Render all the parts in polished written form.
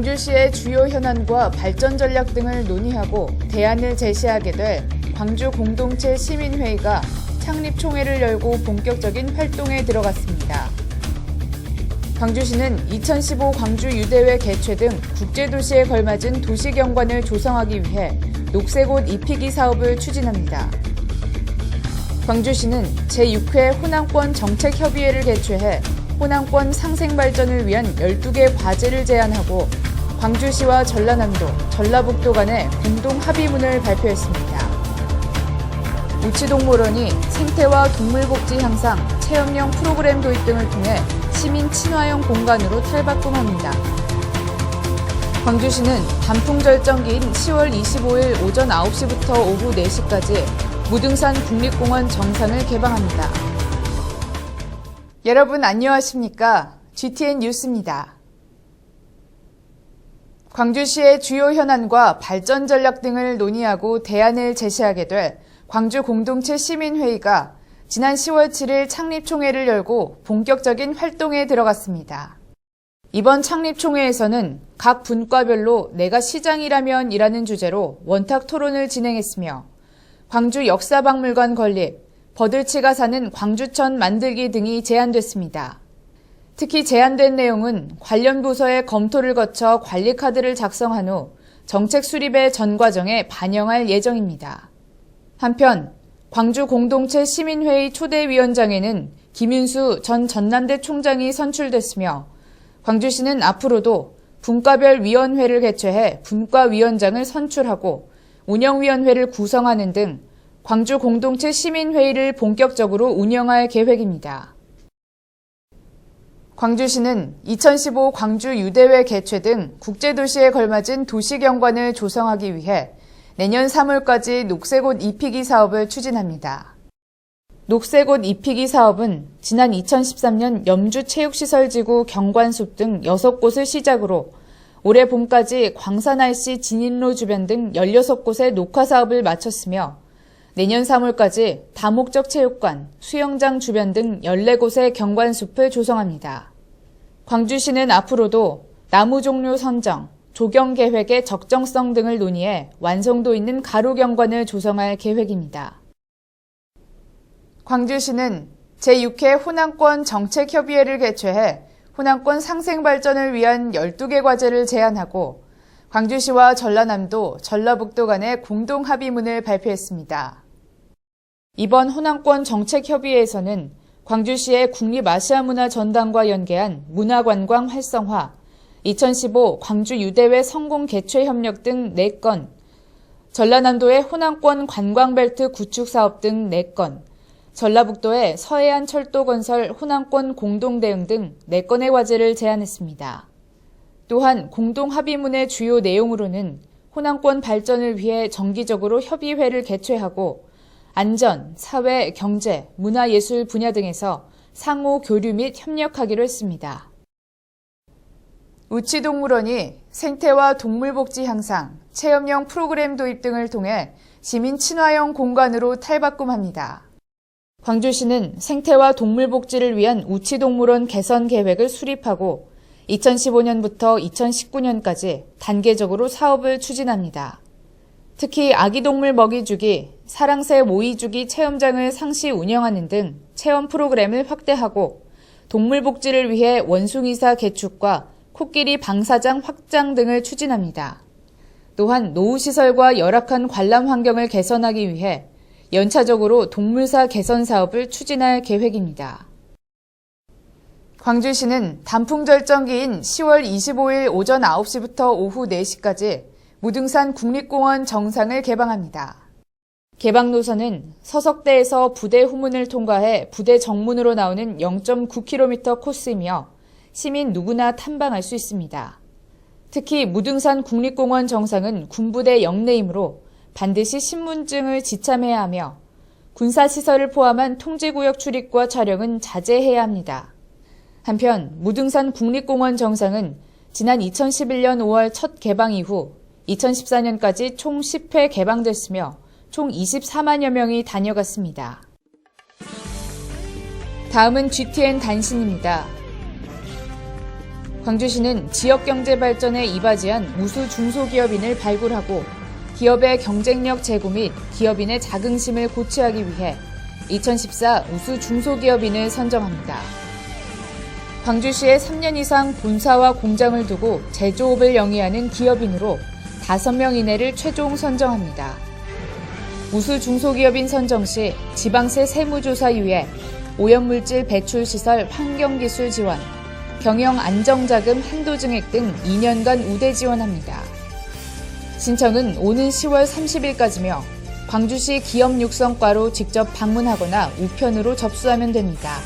광주시의 주요 현안과 발전 전략 등을 논의하고 대안을 제시하게 될 광주 공동체 시민회의가 창립총회를 열고 본격적인 활동에 들어갔습니다. 광주시는 2015 광주유대회 개최 등 국제도시에 걸맞은 도시경관을 조성하기 위해 녹색옷 입히기 사업을 추진합니다. 광주시는 제6회 호남권 정책협의회를 개최해 호남권 상생발전을 위한 12개 과제를 제안하고 광주시와 전라남도, 전라북도 간의 공동 합의문을 발표했습니다. 우치동물원이 생태와 동물복지 향상, 체험형 프로그램 도입 등을 통해 시민 친화형 공간으로 탈바꿈합니다. 광주시는 단풍절정기인 10월 25일 오전 9시부터 오후 4시까지 무등산 국립공원 정상을 개방합니다. 여러분 안녕하십니까? GTN 뉴스입니다. 광주시의 주요 현안과 발전 전략 등을 논의하고 대안을 제시하게 될 광주 공동체 시민회의가 지난 10월 7일 창립총회를 열고 본격적인 활동에 들어갔습니다. 이번 창립총회에서는 각 분과별로 내가 시장이라면 이라는 주제로 원탁 토론을 진행했으며 광주 역사박물관 건립, 버들치가 사는 광주천 만들기 등이 제안됐습니다. 특히 제안된 내용은 관련 부서의 검토를 거쳐 관리카드를 작성한 후 정책 수립의 전 과정에 반영할 예정입니다. 한편 광주 공동체 시민회의 초대위원장에는 김윤수 전 전남대 총장이 선출됐으며 광주시는 앞으로도 분과별 위원회를 개최해 분과위원장을 선출하고 운영위원회를 구성하는 등 광주 공동체 시민회의를 본격적으로 운영할 계획입니다. 광주시는 2015 광주유대회 개최 등 국제도시에 걸맞은 도시경관을 조성하기 위해 내년 3월까지 녹색옷 입히기 사업을 추진합니다. 녹색옷 입히기 사업은 지난 2013년 염주체육시설지구 경관숲 등 6곳을 시작으로 올해 봄까지 광산RC 진입로 주변 등 16곳의 녹화 사업을 마쳤으며 내년 3월까지 다목적 체육관, 수영장 주변 등 14곳의 경관숲을 조성합니다. 광주시는 앞으로도 나무 종류 선정, 조경 계획의 적정성 등을 논의해 완성도 있는 가로경관을 조성할 계획입니다. 광주시는 제6회 호남권 정책협의회를 개최해 호남권 상생발전을 위한 12개 과제를 제안하고 광주시와 전라남도, 전라북도 간의 공동 합의문을 발표했습니다. 이번 호남권 정책협의회에서는 광주시의 국립아시아문화전당과 연계한 문화관광 활성화, 2015 광주유대회 성공 개최 협력 등 4건, 전라남도의 호남권 관광벨트 구축 사업 등 4건, 전라북도의 서해안 철도 건설 호남권 공동대응 등 4건의 과제를 제안했습니다. 또한 공동 합의문의 주요 내용으로는 호남권 발전을 위해 정기적으로 협의회를 개최하고 안전, 사회, 경제, 문화예술 분야 등에서 상호 교류 및 협력하기로 했습니다. 우치동물원이 생태와 동물복지 향상, 체험형 프로그램 도입 등을 통해 시민 친화형 공간으로 탈바꿈합니다. 광주시는 생태와 동물복지를 위한 우치동물원 개선 계획을 수립하고 2015년부터 2019년까지 단계적으로 사업을 추진합니다. 특히 아기동물 먹이주기, 사랑새 모이주기 체험장을 상시 운영하는 등 체험 프로그램을 확대하고 동물복지를 위해 원숭이사 개축과 코끼리 방사장 확장 등을 추진합니다. 또한 노후시설과 열악한 관람 환경을 개선하기 위해 연차적으로 동물사 개선 사업을 추진할 계획입니다. 광주시는 단풍절정기인 10월 25일 오전 9시부터 오후 4시까지 무등산 국립공원 정상을 개방합니다. 개방 노선은 서석대에서 부대 후문을 통과해 부대 정문으로 나오는 0.9km 코스이며 시민 누구나 탐방할 수 있습니다. 특히 무등산 국립공원 정상은 군부대 영내이므로 반드시 신분증을 지참해야 하며 군사시설을 포함한 통제구역 출입과 촬영은 자제해야 합니다. 한편 무등산 국립공원 정상은 지난 2011년 5월 첫 개방 이후 2014년까지 총 10회 개방됐으며 총 24만여 명이 다녀갔습니다. 다음은 GTN 단신입니다. 광주시는 지역경제 발전에 이바지한 우수 중소기업인을 발굴하고 기업의 경쟁력 제고 및 기업인의 자긍심을 고취하기 위해 2014 우수 중소기업인을 선정합니다. 광주시에 3년 이상 본사와 공장을 두고 제조업을 영위하는 기업인으로 5명 이내를 최종 선정합니다. 우수 중소기업인 선정 시 지방세 세무조사 유예, 오염물질 배출시설 환경기술 지원, 경영 안정자금 한도 증액 등 2년간 우대 지원합니다. 신청은 오는 10월 30일까지며 광주시 기업육성과로 직접 방문하거나 우편으로 접수하면 됩니다.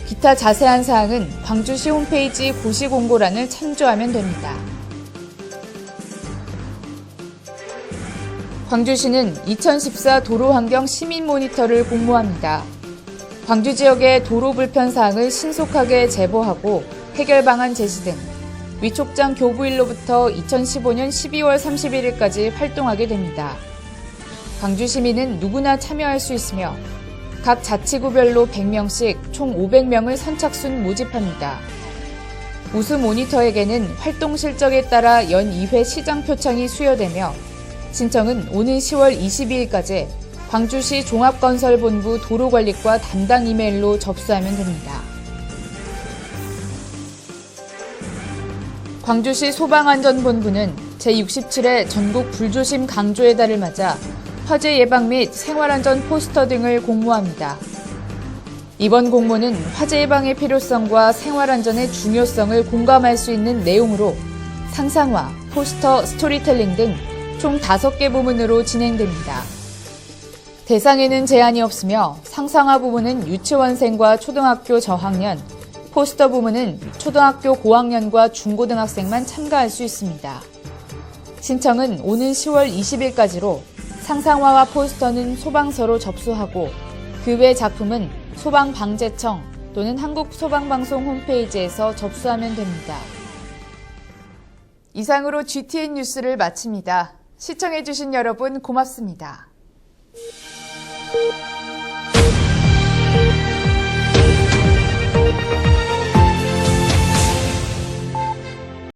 기타 자세한 사항은 광주시 홈페이지 고시공고란을 참조하면 됩니다. 광주시는 2014 도로환경 시민 모니터를 공모합니다. 광주 지역의 도로 불편 사항을 신속하게 제보하고 해결 방안 제시 등 위촉장 교부일로부터 2015년 12월 31일까지 활동하게 됩니다. 광주 시민은 누구나 참여할 수 있으며 각 자치구별로 100명씩 총 500명을 선착순 모집합니다. 우수 모니터에게는 활동 실적에 따라 연 2회 시장 표창이 수여되며 신청은 오는 10월 22일까지 광주시 종합건설본부 도로관리과 담당 이메일로 접수하면 됩니다. 광주시 소방안전본부는 제67회 전국 불조심 강조의 달을 맞아 화재 예방 및 생활안전 포스터 등을 공모합니다. 이번 공모는 화재 예방의 필요성과 생활안전의 중요성을 공감할 수 있는 내용으로 상상화, 포스터, 스토리텔링 등 총 5개 부문으로 진행됩니다. 대상에는 제한이 없으며 상상화 부문은 유치원생과 초등학교 저학년, 포스터 부문은 초등학교 고학년과 중고등학생만 참가할 수 있습니다. 신청은 오는 10월 20일까지로 상상화와 포스터는 소방서로 접수하고 그 외 작품은 소방방재청 또는 한국소방방송 홈페이지에서 접수하면 됩니다. 이상으로 GTN 뉴스를 마칩니다. 시청해주신 여러분 고맙습니다.